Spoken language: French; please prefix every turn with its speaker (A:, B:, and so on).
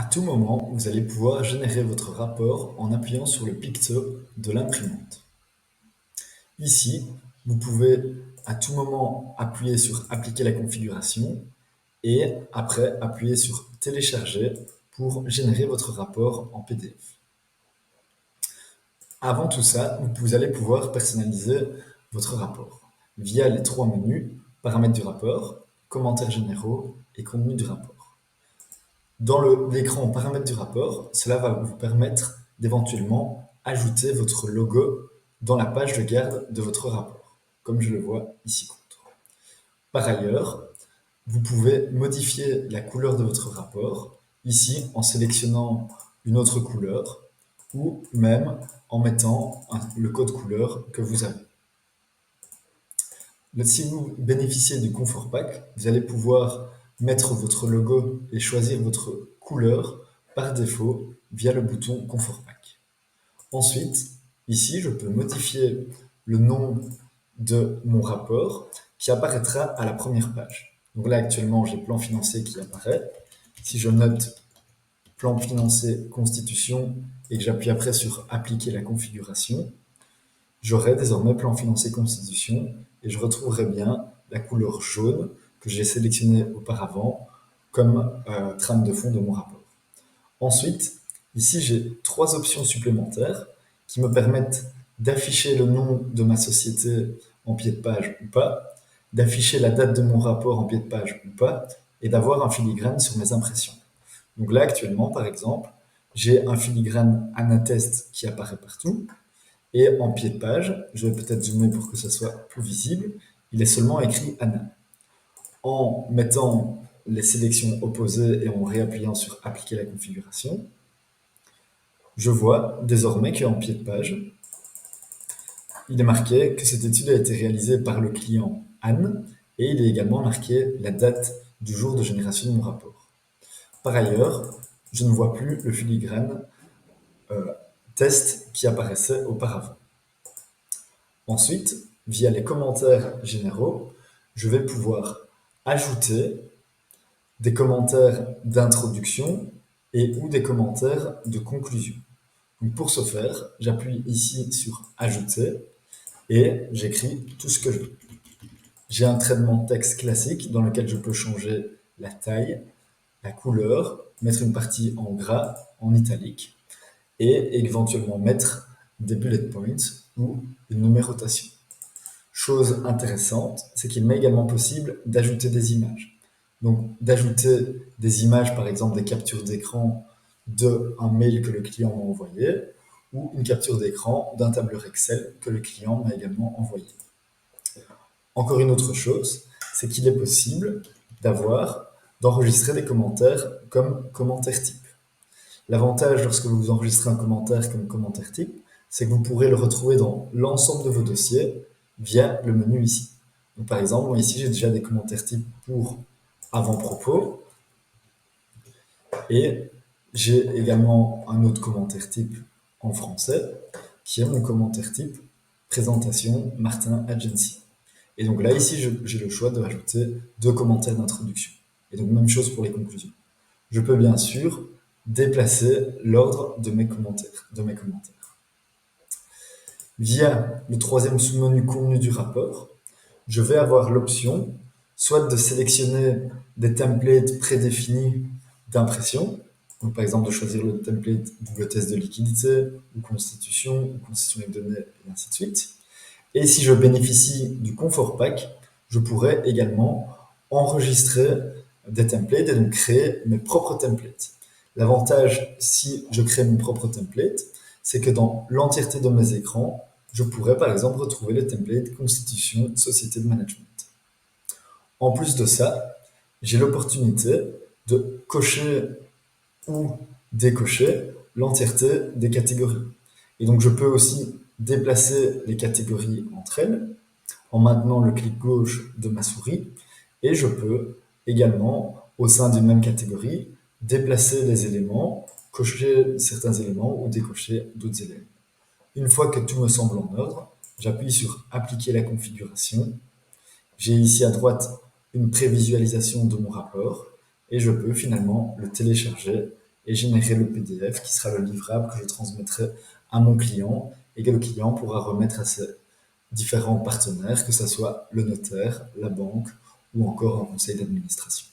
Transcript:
A: tout moment, vous allez pouvoir générer votre rapport en appuyant sur le picto de l'imprimante. Ici, vous pouvez à tout moment appuyer sur Appliquer la configuration et après appuyer sur Télécharger pour générer votre rapport en PDF. Avant tout ça, vous allez pouvoir personnaliser votre rapport via les trois menus Paramètres du rapport, Commentaires généraux et Contenu du rapport. Dans l'écran Paramètres du rapport, cela va vous permettre d'éventuellement ajouter votre logo dans la page de garde de votre rapport, comme je le vois ici contre. Par ailleurs, vous pouvez modifier la couleur de votre rapport, ici en sélectionnant une autre couleur, ou même en mettant le code couleur que vous avez. Si vous bénéficiez du Confort Pack, vous allez pouvoir mettre votre logo et choisir votre couleur par défaut via le bouton Confort Pack. Ensuite, ici, je peux modifier le nom de mon rapport qui apparaîtra à la première page. Donc là, actuellement, j'ai plan financier qui apparaît. Si je note plan financier constitution et que j'appuie après sur appliquer la configuration, j'aurai désormais plan financier constitution et je retrouverai bien la couleur jaune que j'ai sélectionnée auparavant comme trame de fond de mon rapport. Ensuite, ici j'ai trois options supplémentaires qui me permettent d'afficher le nom de ma société en pied de page ou pas, d'afficher la date de mon rapport en pied de page ou pas, et d'avoir un filigrane sur mes impressions. Donc là, actuellement, par exemple, j'ai un filigrane Anatest qui apparaît partout, et en pied de page, je vais peut-être zoomer pour que ça soit plus visible, il est seulement écrit Anna. En mettant les sélections opposées et en réappuyant sur Appliquer la configuration, je vois désormais qu'en pied de page, il est marqué que cette étude a été réalisée par le client Anne et il est également marqué la date du jour de génération de mon rapport. Par ailleurs, je ne vois plus le filigrane test qui apparaissait auparavant. Ensuite, via les commentaires généraux, je vais pouvoir ajouter des commentaires d'introduction et ou des commentaires de conclusion. Donc pour ce faire, j'appuie ici sur Ajouter et j'écris tout ce que je veux. J'ai un traitement de texte classique dans lequel je peux changer la taille, la couleur, mettre une partie en gras, en italique et éventuellement mettre des bullet points ou une numérotation. Chose intéressante, c'est qu'il m'est également possible d'ajouter des images. Donc d'ajouter des images, par exemple des captures d'écran d'un mail que le client m'a envoyé ou une capture d'écran d'un tableur Excel que le client m'a également envoyé. Encore une autre chose, c'est qu'il est possible d'enregistrer des commentaires comme commentaire type. L'avantage lorsque vous enregistrez un commentaire comme commentaire type, c'est que vous pourrez le retrouver dans l'ensemble de vos dossiers via le menu ici. Donc, par exemple, moi ici j'ai déjà des commentaires types pour avant-propos et j'ai également un autre commentaire type en français qui est mon commentaire type présentation Martin Agency. Et donc là ici j'ai le choix de rajouter deux commentaires d'introduction. Et donc même chose pour les conclusions. Je peux bien sûr déplacer l'ordre de mes commentaires. Via le troisième sous-menu contenu du rapport, je vais avoir l'option soit de sélectionner des templates prédéfinis d'impression, donc par exemple de choisir le template Google Test de liquidité, ou constitution de données, et ainsi de suite. Et si je bénéficie du Confort Pack, je pourrais également enregistrer des templates et donc créer mes propres templates. L'avantage, si je crée mon propre template, c'est que dans l'entièreté de mes écrans, je pourrais par exemple retrouver le template Constitution Société de Management. En plus de ça, j'ai l'opportunité de cocher ou décocher l'entièreté des catégories. Et donc je peux aussi déplacer les catégories entre elles en maintenant le clic gauche de ma souris et je peux également, au sein d'une même catégorie, déplacer les éléments, cocher certains éléments ou décocher d'autres éléments. Une fois que tout me semble en ordre, j'appuie sur Appliquer la configuration. J'ai ici à droite une prévisualisation de mon rapport et je peux finalement le télécharger et générer le PDF qui sera le livrable que je transmettrai à mon client et que le client pourra remettre à ses différents partenaires, que ce soit le notaire, la banque ou encore un conseil d'administration.